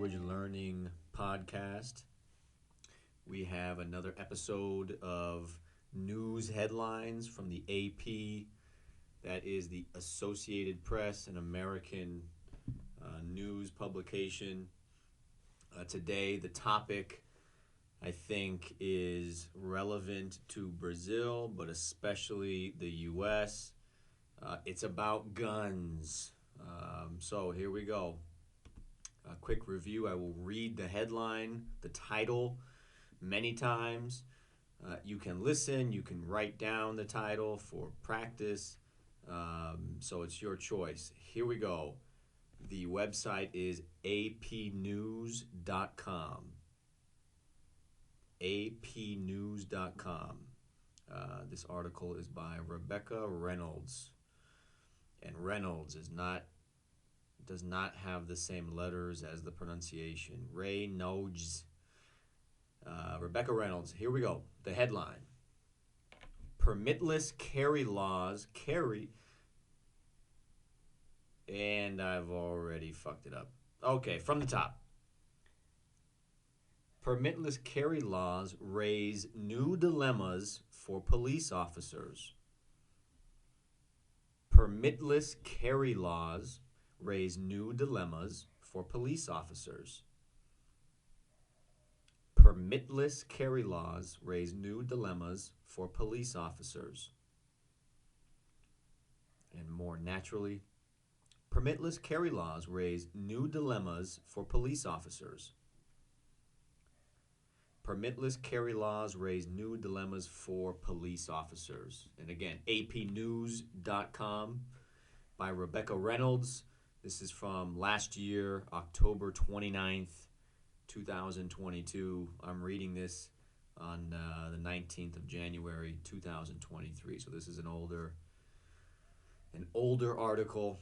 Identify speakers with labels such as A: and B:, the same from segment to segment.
A: language learning podcast. We have another episode of news headlines from the AP. That is the Associated Press, an American news publication. Today, the topic I think is relevant to Brazil, but especially the U.S. It's about guns. So here we go. A quick review. I will read the headline, the title, many times. You can listen. You can write down the title for practice. So it's your choice. Here we go. The website is apnews.com. apnews.com. This article is by Rebecca Reynolds. And Reynolds does not have the same letters as the pronunciation. Reynolds. Rebecca Reynolds. Here we go. The headline. Permitless carry laws and I've already fucked it up. Okay, from the top. Permitless carry laws raise new dilemmas for police officers. Permitless carry laws raise new dilemmas for police officers. Permitless carry laws raise new dilemmas for police officers. And more naturally, permitless carry laws raise new dilemmas for police officers. Permitless carry laws raise new dilemmas for police officers. And again, apnews.com by Rebecca Reynolds. This is from last year, October 29th, 2022. I'm reading this on the 19th of January, 2023. So this is an older article.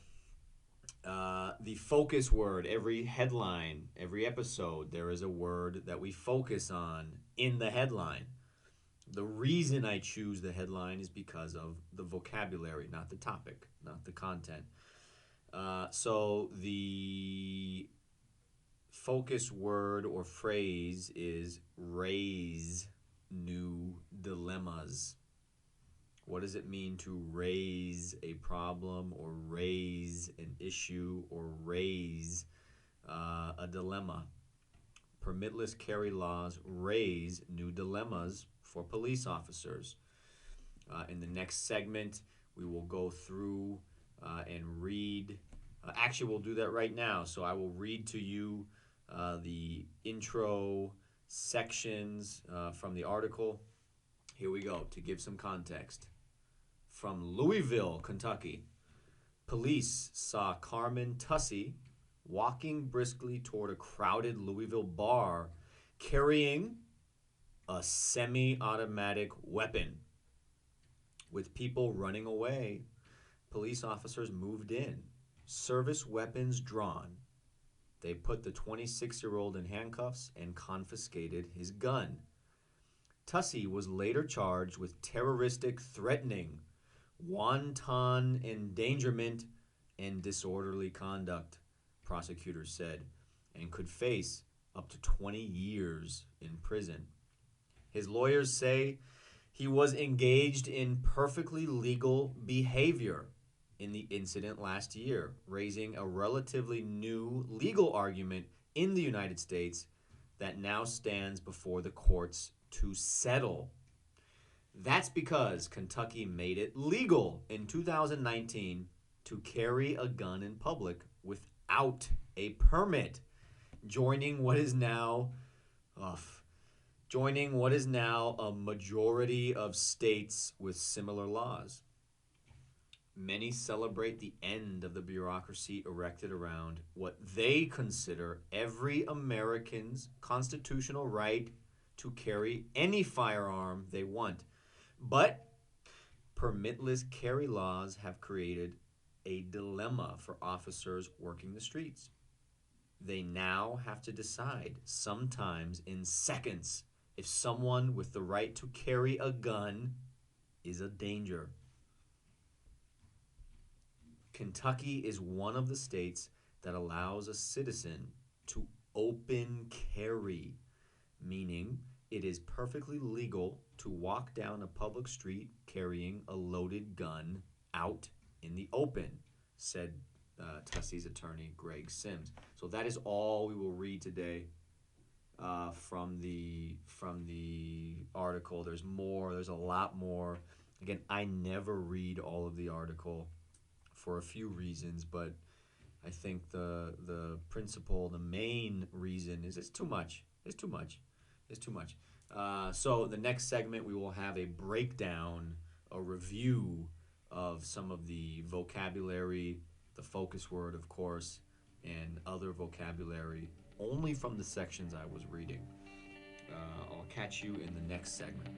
A: The focus word, every headline, every episode, there is a word that we focus on in the headline. The reason I choose the headline is because of the vocabulary, not the topic, not the content. So the focus word or phrase is raise new dilemmas. What does it mean to raise a problem or raise an issue or raise a dilemma? Permitless carry laws raise new dilemmas for police officers. In the next segment, we will go through and read. Actually, we'll do that right now. So I will read to you the intro sections from the article. Here we go, to give some context. From Louisville, Kentucky, police saw Carmen Tussey walking briskly toward a crowded Louisville bar carrying a semi-automatic weapon. With people running away, police officers moved in, service weapons drawn. They put the 26-year-old in handcuffs and confiscated his gun. Tussey was later charged with terroristic threatening, wanton endangerment, and disorderly conduct, prosecutors said, and could face up to 20 years in prison. His lawyers say he was engaged in perfectly legal behavior in the incident last year, raising a relatively new legal argument in the United States that now stands before the courts to settle. That's because Kentucky made it legal in 2019 to carry a gun in public without a permit, joining what is now a majority of states with similar laws. Many celebrate the end of the bureaucracy erected around what they consider every American's constitutional right to carry any firearm they want. But permitless carry laws have created a dilemma for officers working the streets. They now have to decide, sometimes in seconds, if someone with the right to carry a gun is a danger. Kentucky is one of the states that allows a citizen to open carry, meaning it is perfectly legal to walk down a public street carrying a loaded gun out in the open, said Tussie's attorney Greg Sims. So that is all we will read today from the article. There's more. There's a lot more. Again, I never read all of the article for a few reasons, but I think the main reason is it's too much. It's too much. It's too much. So the next segment we will have a breakdown, a review of some of the vocabulary, the focus word, of course, and other vocabulary only from the sections I was reading. I'll catch you in the next segment.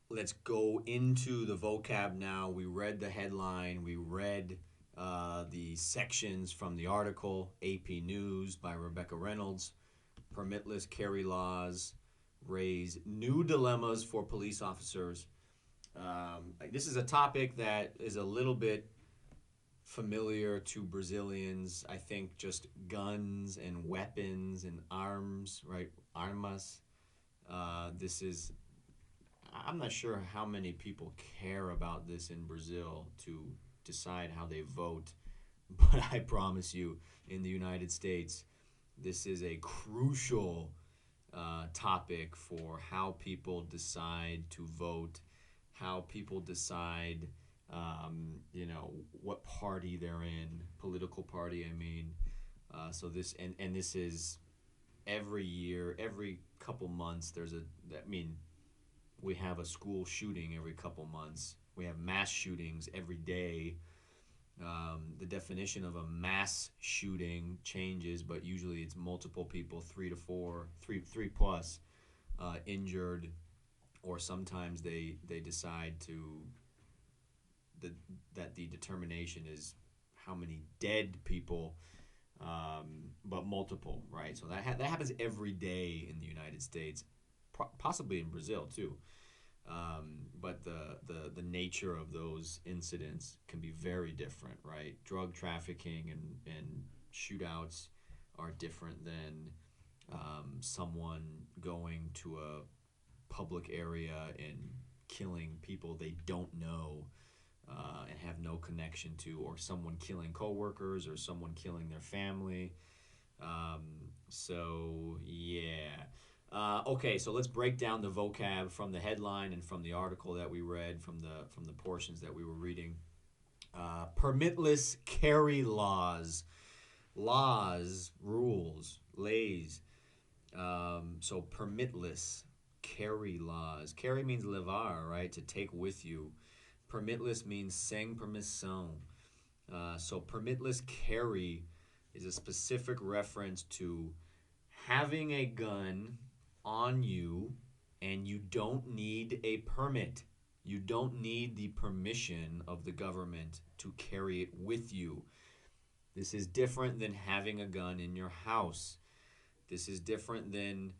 A: Let's go into the vocab now. We read the headline. We read the sections from the article, AP News by Rebecca Reynolds. Permitless carry laws raise new dilemmas for police officers. This is a topic that is a little bit familiar to Brazilians. I think just guns and weapons and arms, right? Armas. This is I'm not sure how many people care about this in Brazil to decide how they vote, but I promise you, in the United States, this is a crucial topic for how people decide to vote, how people decide, what party they're in, political party, I mean. So this, and this is every year, every couple months, we have a school shooting every couple months. We have mass shootings every day. The definition of a mass shooting changes, but usually it's multiple people, three plus injured, or sometimes they decide that the determination is how many dead people, but multiple, right? So that happens every day in the United States, possibly in Brazil too. But the nature of those incidents can be very different, right? Drug trafficking and shootouts are different than someone going to a public area and killing people they don't know and have no connection to, or someone killing coworkers, or someone killing their family. So yeah. Okay, so let's break down the vocab from the headline and from the article that we read, from the portions that we were reading. Permitless carry laws. Laws, rules, lays. So permitless carry laws. Carry means levar, right? To take with you. Permitless means sem permissão. So permitless carry is a specific reference to having a gun on you and you don't need a permit. You don't need the permission of the government to carry it with you. This is different than having a gun in your house. This is different than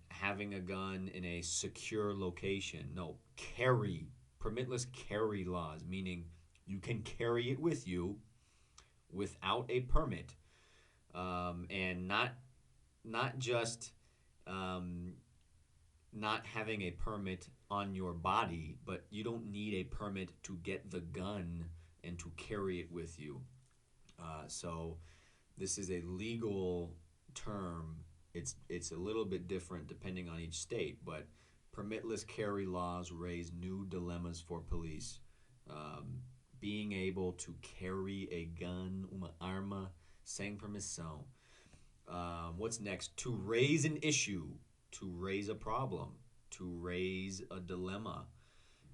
A: having a gun in a secure location. No, carry. Permitless carry laws, meaning you can carry it with you without a permit. And not just not having a permit on your body, but you don't need a permit to get the gun and to carry it with you. So this is a legal term. It's a little bit different depending on each state, but permitless carry laws raise new dilemmas for police. Being able to carry a gun, uma arma, sem permissão. What's next? To raise an issue, to raise a problem, to raise a dilemma.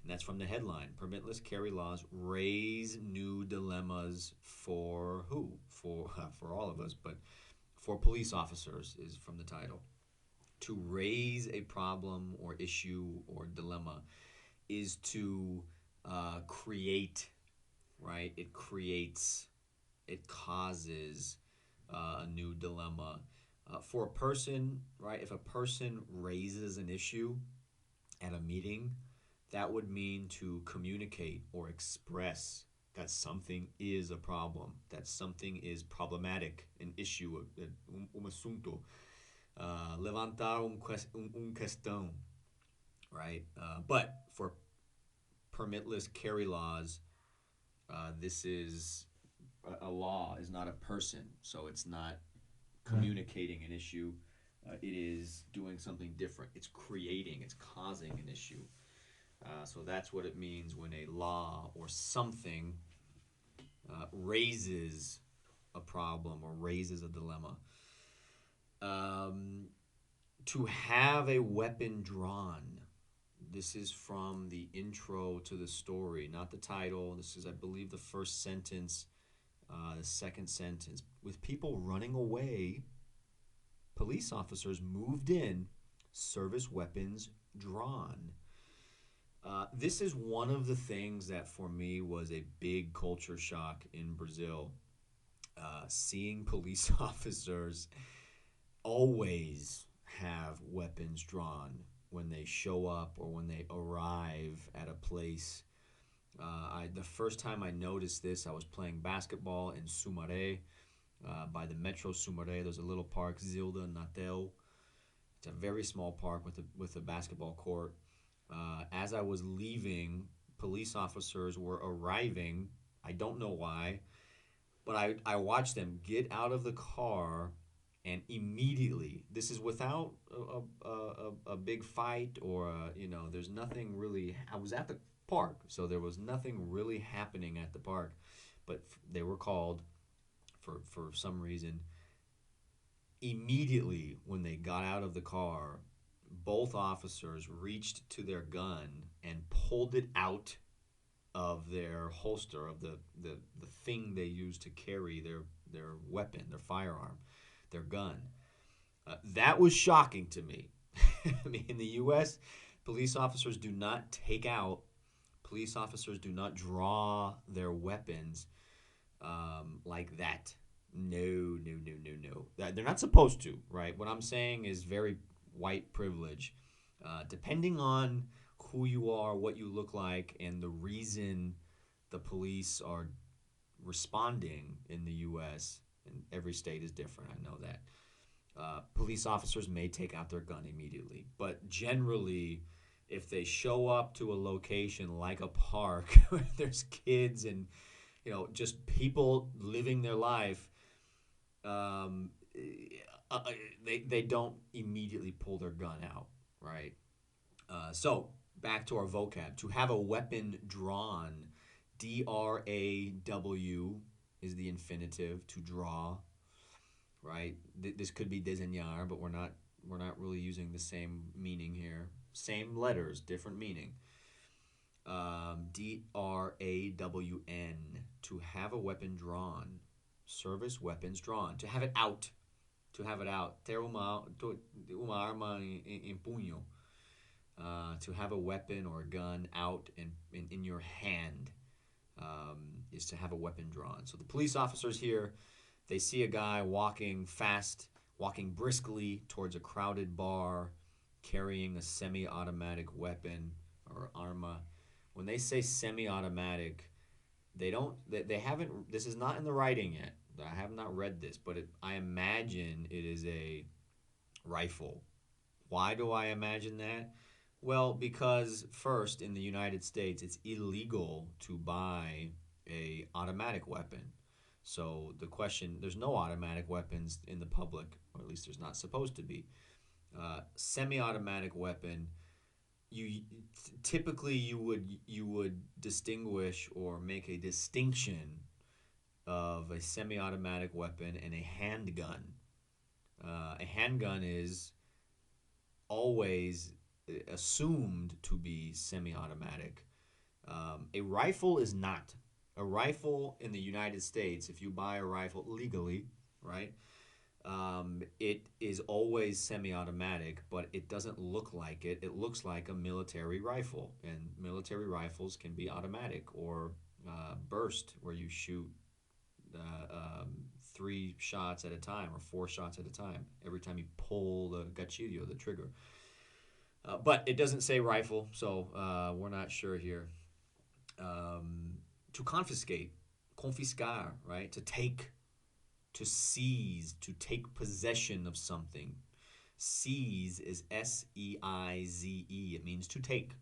A: And that's from the headline. Permitless carry laws raise new dilemmas for who? For all of us, but for police officers is from the title. To raise a problem or issue or dilemma is to create, right? It creates, it causes a new dilemma. For a person, right? If a person raises an issue at a meeting, That would mean to communicate or express that something is a problem, that something is problematic, an issue, asunto. Levantar questão, right? But for permitless carry laws, this is a law, is not a person, so it's not
B: Right.
A: communicating an issue. It is doing something different. It's creating, it's causing an issue. So that's what it means when a law or something raises a problem or raises a dilemma. Um, to have a weapon drawn. This is from the intro to the story, not the title. This is, I believe, the first sentence, the second sentence. With people running away, police officers moved in, service weapons drawn. This is one of the things that for me was a big culture shock in Brazil. Seeing police officers always have weapons drawn when they show up or when they arrive at a place. The first time I noticed this, I was playing basketball in Sumaré, by the Metro Sumaré. There's a little park, Zilda Natel. It's a very small park with a basketball court. As I was leaving, police officers were arriving. I don't know why, but I watched them get out of the car and immediately, this is without a big fight or there's nothing really. I was at the park, so there was nothing really happening at the park, but they were called for some reason. Immediately when they got out of the car, both officers reached to their gun and pulled it out of their holster, of the thing they use to carry their weapon, their firearm, their gun. That was shocking to me. I mean, in the U.S., police officers do not take out, police officers do not draw their weapons like that. No, no, no, no, no. They're not supposed to, right? What I'm saying is very white privilege. Depending on who you are, what you look like, and the reason the police are responding in the U.S., and every state is different, I know that. Police officers may take out their gun immediately, but generally, if they show up to a location like a park where there's kids and just people living their life, um, they don't immediately pull their gun out, right? So back to our vocab. To have a weapon drawn, draw is the infinitive, to draw, right? This could be desenhar, but we're not really using the same meaning here. Same letters, different meaning. drawn, to have a weapon drawn, service weapons drawn, to have it out, to have it out. Ter uma arma em punho, to have a weapon or a gun out in your hand, is to have a weapon drawn. So the police officers here, they see a guy walking fast, walking briskly towards a crowded bar, carrying a semi-automatic weapon or arma. When they say semi-automatic, they don't. They haven't. This is not in the writing yet. I have not read this, but I imagine it is a rifle. Why do I imagine that? Well, because first in the United States, it's illegal to buy a automatic weapon. So the question, there's no automatic weapons in the public, or at least there's not supposed to be. Semi-automatic weapon, you typically you would distinguish or make a distinction of a semi-automatic weapon and a handgun. A handgun is always assumed to be semi-automatic. A rifle is not. A rifle in the United States, if you buy a rifle legally, right, it is always semi-automatic, but it doesn't look like it. It looks like a military rifle, and military rifles can be automatic or burst, where you shoot three shots at a time or four shots at a time every time you pull the gatillo, the trigger. But it doesn't say rifle, so we're not sure here. Um, to confiscate, confiscar, right? To take, to seize, to take possession of something. Seize is Seize. It means to take,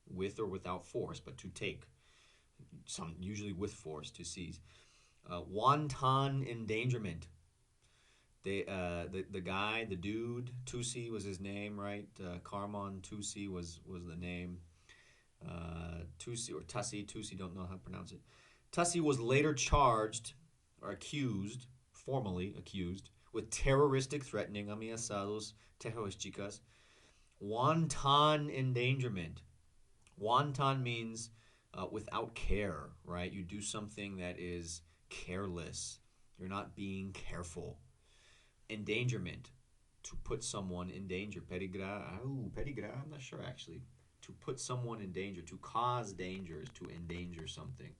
A: with or without force, but to take. Some usually with force, to seize. Wanton endangerment. The guy, the dude, Tusi was his name, right? Carmon Tusi was the name. Tusi or Tussi, Tusi, don't know how to pronounce it. Tussi was later charged or accused, formally accused, with terroristic threatening, ameaçados terrorísticas, wanton endangerment. Wanton means without care, right? You do something that is careless. You're not being careful. Endangerment, to put someone in danger. Peligrar. Oh, peligrar. I'm not sure actually. To put someone in danger, to cause danger, is to endanger something.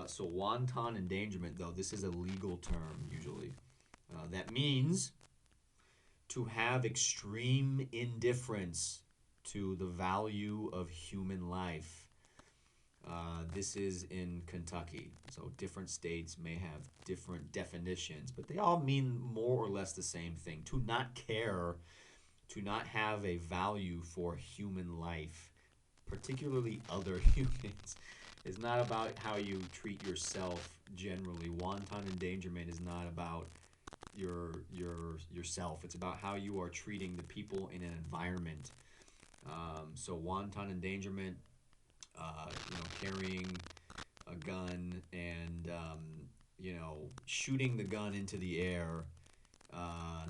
A: So wanton endangerment, though, this is a legal term usually. That means to have extreme indifference to the value of human life. This is in Kentucky, so different states may have different definitions, but they all mean more or less the same thing. To not care, to not have a value for human life, particularly other humans. It's not about how you treat yourself generally. Wanton endangerment is not about yourself. It's about how you are treating the people in an environment. So wanton endangerment, carrying a gun and shooting the gun into the air,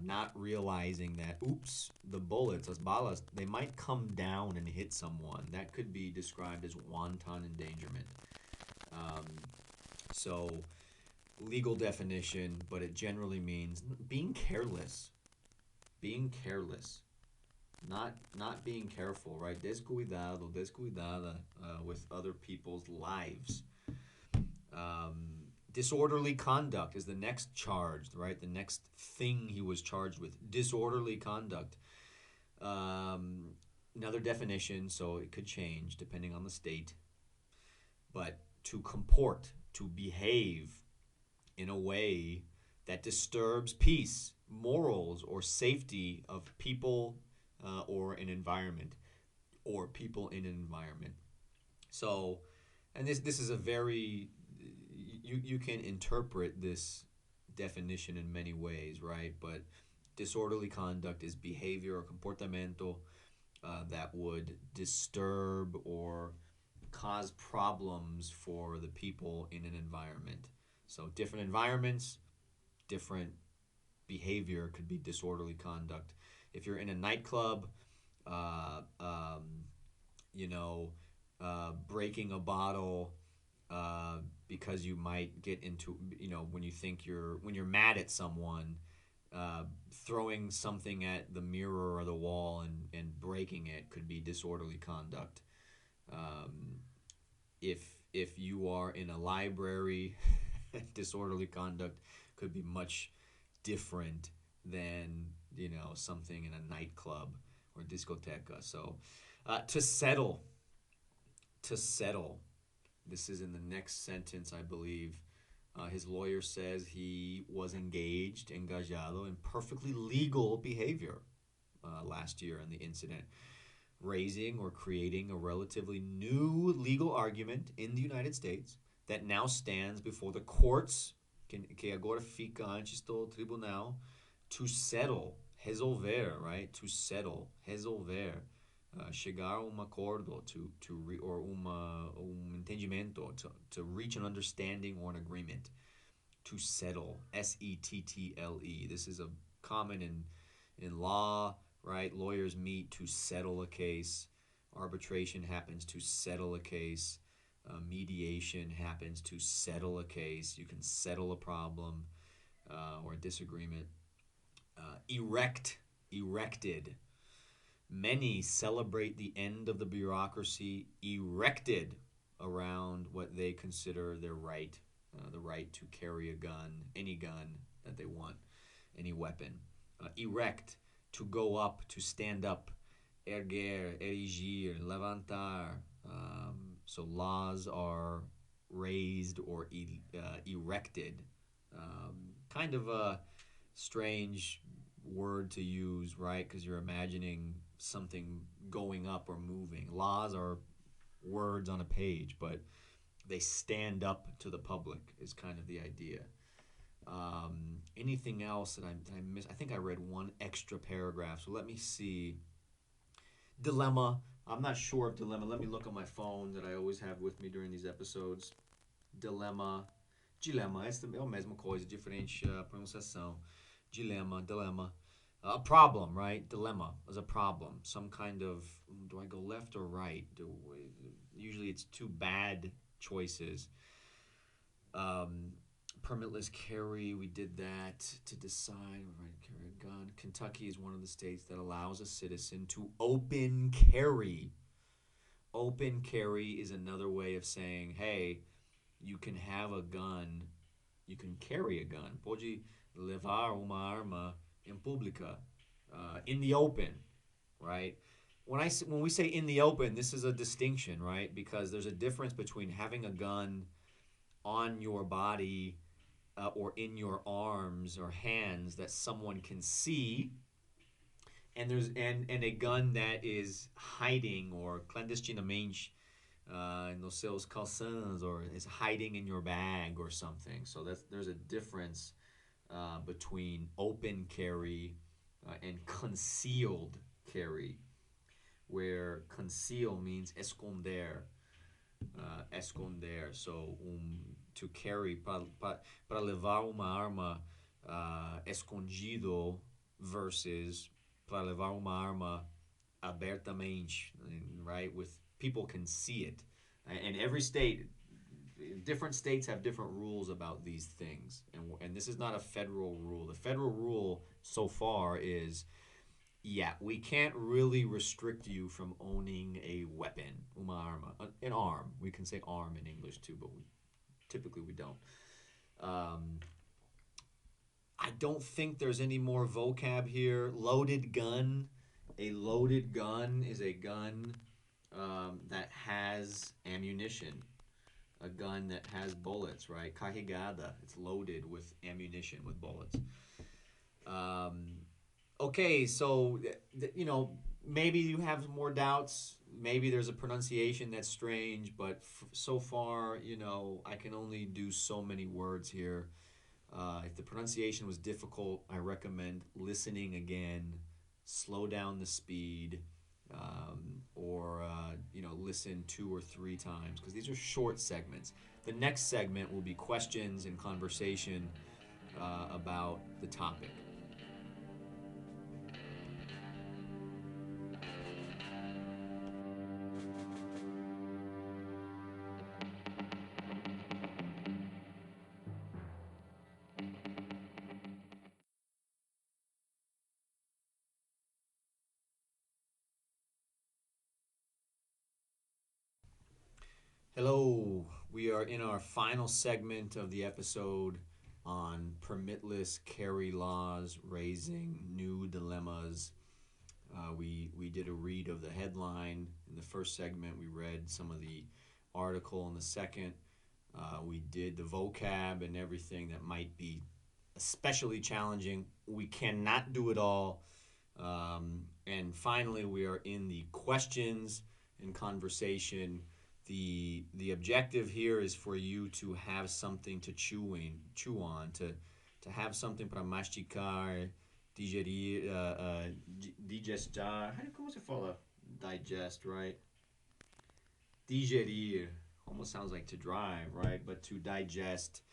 A: not realizing that oops, the bullets, as balas, they might come down and hit someone. That could be described as wanton endangerment. So legal definition, but it generally means being careless. Being careless. Not being careful, right? Descuidado, descuidada with other people's lives. Disorderly conduct is the next charge, right? The next thing he was charged with. Disorderly conduct. Another definition, so it could change depending on the state. But to comport, to behave in a way that disturbs peace, morals, or safety of people or an environment, or people in an environment. So, and this is a very, you can interpret this definition in many ways, right? But disorderly conduct is behavior or comportamento that would disturb or cause problems for the people in an environment. So different environments, different behavior could be disorderly conduct. If you're in a nightclub, uh, um, breaking a bottle because you might get into, when you think when you're mad at someone, throwing something at the mirror or the wall and breaking it could be disorderly conduct. Um, if you are in a library, disorderly conduct could be much different than something in a nightclub or discoteca. So to settle. This is in the next sentence, I believe. His lawyer says he was engagado in perfectly legal behavior last year in the incident, raising or creating a relatively new legal argument in the United States that now stands before the courts, que agora fica antes do tribunal, to settle, resolver, right? To settle, resolver, chegar a acordo, or entendimento, to reach an understanding or an agreement, to settle, settle. This is a common in law, right? Lawyers meet to settle a case. Arbitration happens to settle a case. Mediation happens to settle a case. You can settle a problem or a disagreement. Erected. Many celebrate the end of the bureaucracy erected around what they consider their right, the right to carry a gun, any gun that they want, any weapon. Erect, to go up, to stand up. erguer, erigir, levantar. So laws are raised or erected. Kind of a strange word to use, right? Because you're imagining something going up or moving. Laws are words on a page, but they stand up to the public, is kind of the idea. Anything else that I missed? I think I read one extra paragraph, so let me see. Dilemma. I'm not sure of dilemma. Let me look on my phone that I always have with me during these episodes. Dilemma. Dilema. É a mesma coisa, diferente pronunciação. Dilemma. A problem, right? Dilemma is a problem. Some kind of, do I go left or right? Usually it's two bad choices. Um, Permitless carry, we did that to decide, right, carry a gun. Kentucky is one of the states that allows a citizen to open carry. Open carry is another way of saying, hey, you can have a gun, you can carry a gun. Pode levar uma arma em pública, in the open, right? When we say in the open, this is a distinction, right? Because there's a difference between having a gun on your body or in your arms or hands that someone can see, and a gun that is hiding or clandestinamente nos seus calções, or is hiding in your bag or something. So there's a difference between open carry and concealed carry, where conceal means esconder, esconder. So to carry, para levar uma arma escondido versus para levar uma arma abertamente, right? With people can see it. And every state, different states have different rules about these things. And this is not a federal rule. The federal rule so far is, yeah, we can't really restrict you from owning a weapon, uma arma, an arm. We can say arm in English too, but typically we don't. I don't think there's any more vocab here. Loaded gun. A loaded gun is a gun that has ammunition. A gun that has bullets, right? Carregada. It's loaded with ammunition, with bullets. Okay, so maybe you have more doubts. Maybe there's a pronunciation that's strange, but so far, I can only do so many words here. If the pronunciation was difficult, I recommend listening again, slow down the speed, or listen 2 or 3 times, because these are short segments. The next segment will be questions and conversation about the topic. Hello, we are in our final segment of the episode on permitless carry laws, raising new dilemmas. We did a read of the headline. In the first segment, we read some of the article. In the second, we did the vocab and everything that might be especially challenging. We cannot do it all. And finally, we are in the questions and conversation. The objective here is for you to have something to chew on, to have something para masticar, digerir, digestar. Como se fala digest, right? Digerir almost sounds like to drive, right? But to digest.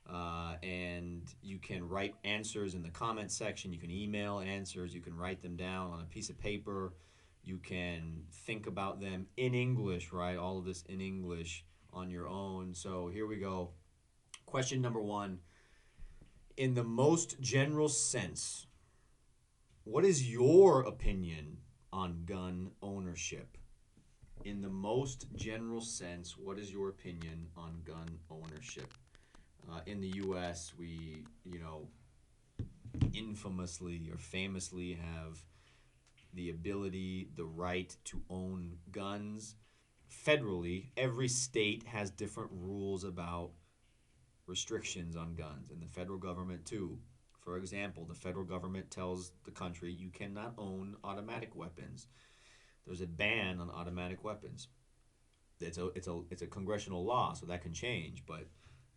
A: And you can write answers in the comment section. You can email answers. You can write them down on a piece of paper. You can think about them in English, right? All of this in English on your own. So here we go. Question number 1. In the most general sense, what is your opinion on gun ownership? In the most general sense, what is your opinion on gun ownership? In the U.S., we, infamously or famously have the ability, the right to own guns federally. Every state has different rules about restrictions on guns, and the federal government too. For example, the federal government tells the country you cannot own automatic weapons. There's a ban on automatic weapons. It's a congressional law, so that can change, but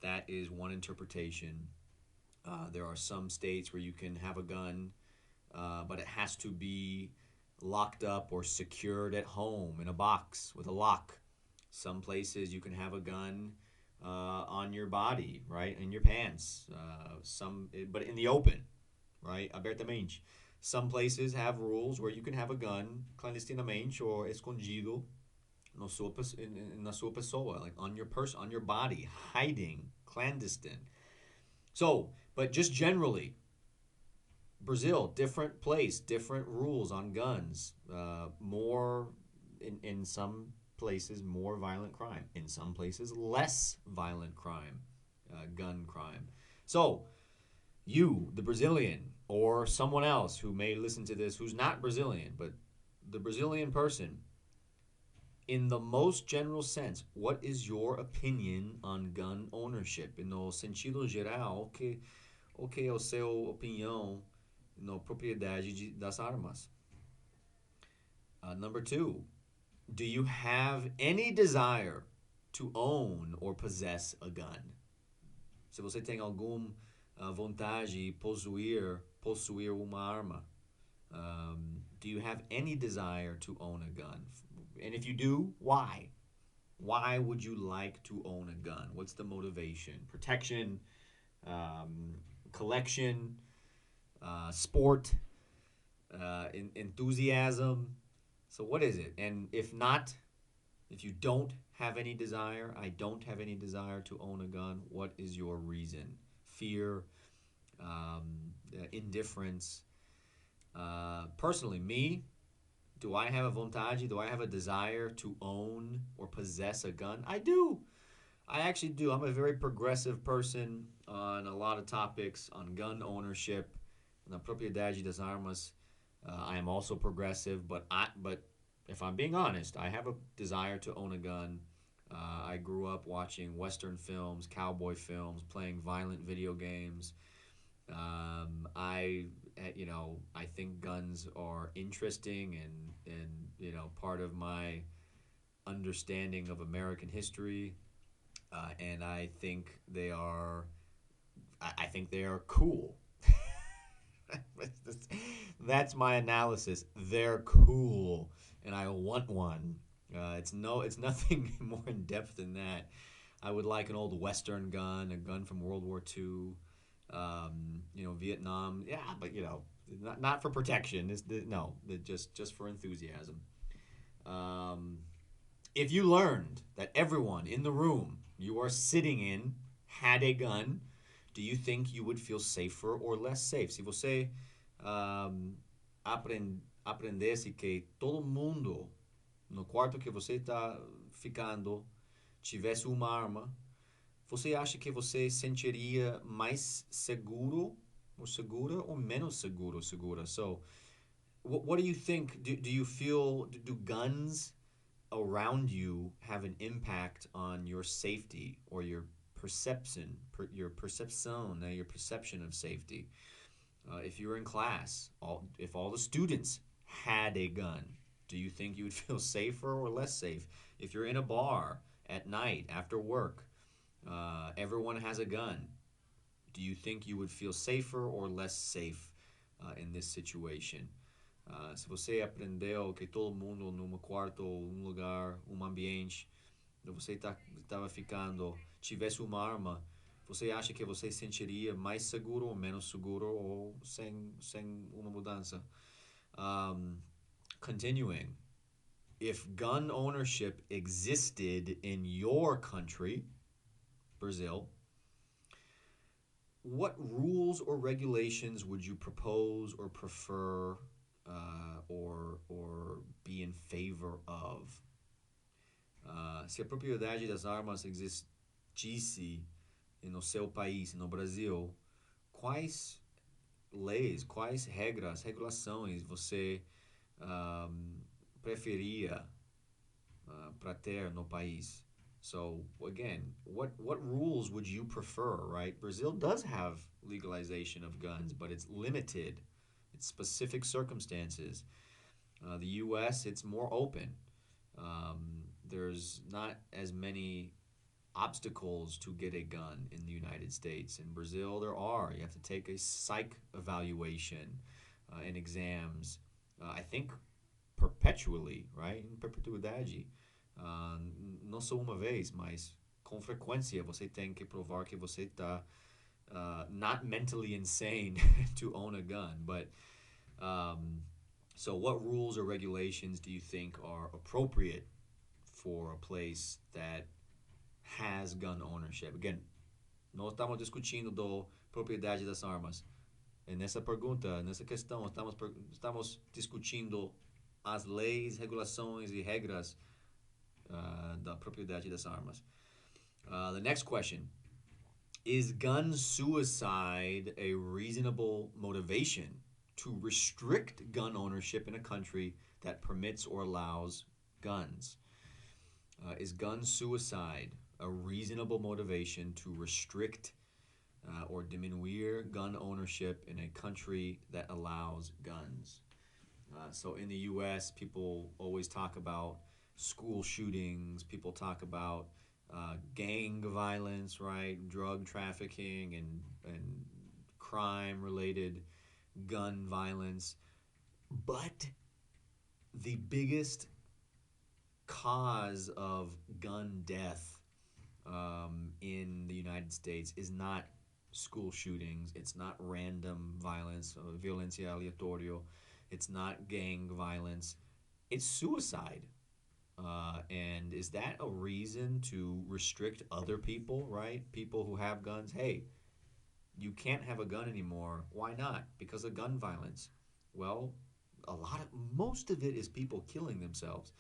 A: that is one interpretation. There are some states where you can have a gun, but it has to be locked up or secured at home in a box with a lock. Some places you can have a gun on your body, right, in your pants. But in the open, right, abertamente. Some places have rules where you can have a gun clandestinamente or escondido no sua, na sua pessoa, like on your person, on your body, hiding, clandestine. So, but just generally, Brazil, different place, different rules on guns. More in some places, more violent crime. In some places, less violent crime, gun crime. So, you, the Brazilian, or someone else who may listen to this who's not Brazilian, but the Brazilian person, in the most general sense, what is your opinion on gun ownership? No sentido geral, o que é o seu opinião na propriedade das armas? Number two, do you have any desire to own or possess a gun? Se você tem alguma vontade de possuir uma arma, do you have any desire to own a gun? And if you do, why? Why would you like to own a gun? What's the motivation? Protection, collection, sport, enthusiasm. So what is it? And if not, if you don't have any desire, I don't have any desire to own a gun, what is your reason? Fear, indifference. Personally, me, do I have a vontade? Do I have a desire to own or possess a gun? I do. I actually do. I'm a very progressive person on a lot of topics on gun ownership, na propriedade das armas. I am also progressive, but if I'm being honest, I have a desire to own a gun. I grew up watching Western films, cowboy films, playing violent video games. I think guns are interesting and part of my understanding of American history, and I think they are cool. That's my analysis. They're cool, and I want one. It's nothing more in depth than that. I would like an old Western gun, a gun from World War II. Vietnam. Yeah, but not for protection. Just for enthusiasm. If you learned that everyone in the room you are sitting in had a gun, do you think you would feel safer or less safe? Se você aprendesse que todo mundo no quarto que você está ficando tivesse uma arma, você acha que você sentiria mais seguro or segura or menos seguro segura? So, what do you think? Do you feel, do guns around you have an impact on your safety or your perception, your perception of safety? If you're in class, if all the students had a gun, do you think you would feel safer or less safe? If you're in a bar at night after work, everyone has a gun, do you think you would feel safer or less safe in this situation? Se você aprendeu que todo mundo num quarto, lugar, ambiente, você estava ficando, tivesse uma arma, você acha que você sentiria mais seguro ou menos seguro ou sem uma mudança? Continuing, if gun ownership existed in your country, Brazil, what rules or regulations would you propose or prefer or be in favor of? Se a propriedade das armas existisse no seu país, no Brasil, quais leis, quais regras, regulações você um, preferia para ter no país? So again, what rules would you prefer, right? Brazil does have legalization of guns, but it's limited. It's specific circumstances. The U.S. it's more open. There's not as many obstacles to get a gun in the United States. In Brazil, there are. You have to take a psych evaluation and exams. I think perpetually, right? Em perpetuidade. Não só uma vez, mas com frequência você tem que provar que você está not mentally insane to own a gun. But so, what rules or regulations do you think are appropriate for a place that has gun ownership? Again, nós estamos discutindo do propriedade das armas. E nessa pergunta, nessa questão, estamos discutindo as leis, regulações e regras da propriedade das armas. The next question. Is gun suicide a reasonable motivation to restrict gun ownership in a country that permits or allows guns? Is gun suicide a reasonable motivation to restrict or diminuir gun ownership in a country that allows guns? So in the U.S., people always talk about school shootings. People talk about gang violence, right? Drug trafficking and crime-related gun violence. But the biggest cause of gun death in the United States is not school shootings. It's not random violence, violencia aleatorio. It's not gang violence. It's suicide. And is that a reason to restrict other people, right? People who have guns. Hey, you can't have a gun anymore. Why not? Because of gun violence. Well, most of it is people killing themselves.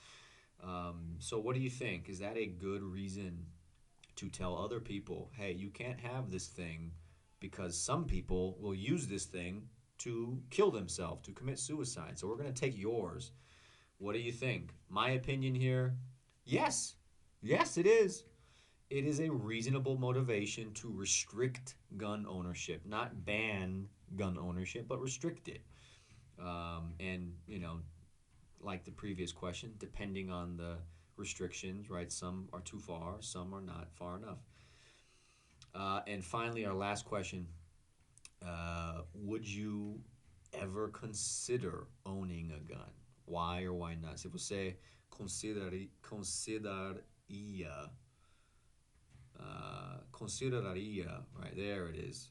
A: So what do you think? Is that a good reason to tell other people, hey, you can't have this thing because some people will use this thing to kill themselves, to commit suicide. So we're going to take yours. What do you think? My opinion here, yes. Yes, it is. It is a reasonable motivation to restrict gun ownership, not ban gun ownership, but restrict it. And, like the previous question, depending on the restrictions, right? Some are too far, some are not far enough. And finally, our last question, would you ever consider owning a gun? Why or why not? Se você consideraria, right, there it is,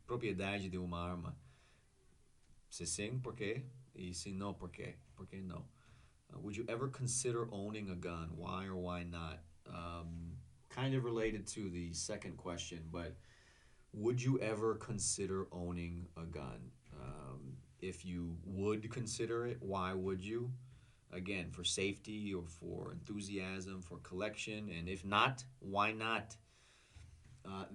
A: propriedade de uma arma. Se sim, por quê? E se não, por quê? Por quê não? Would you ever consider owning a gun? Why or why not? Kind of related to the second question, but would you ever consider owning a gun? If you would consider it, why would you? Again, for safety or for enthusiasm, for collection, and if not, why not?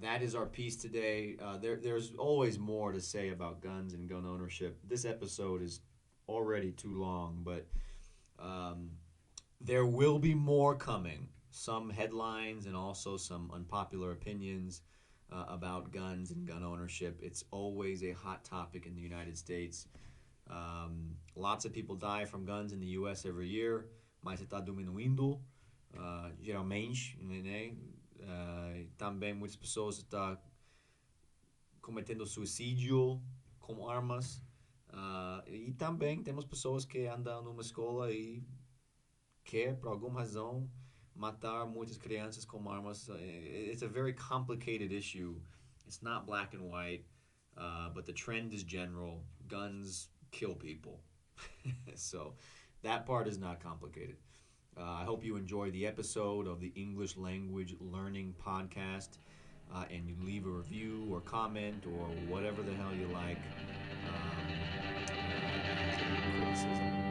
A: That is our piece today. There's always more to say about guns and gun ownership. This episode is already too long, but there will be more coming. Some headlines and also some unpopular opinions about guns and gun ownership. It's always a hot topic in the United States. Lots of people die from guns in the U.S. every year, mas está diminuindo, geralmente, né? Também muitas pessoas estão cometendo suicídio com armas. E também temos pessoas que andam numa escola e quer, por alguma razão, matar muitas crianças com armas. It's a very complicated issue. It's not black and white, but the trend is general. Guns kill people. So that part is not complicated. I hope you enjoy the episode of the English Language Learning Podcast, and you leave a review or comment or whatever the hell you like. Criticism.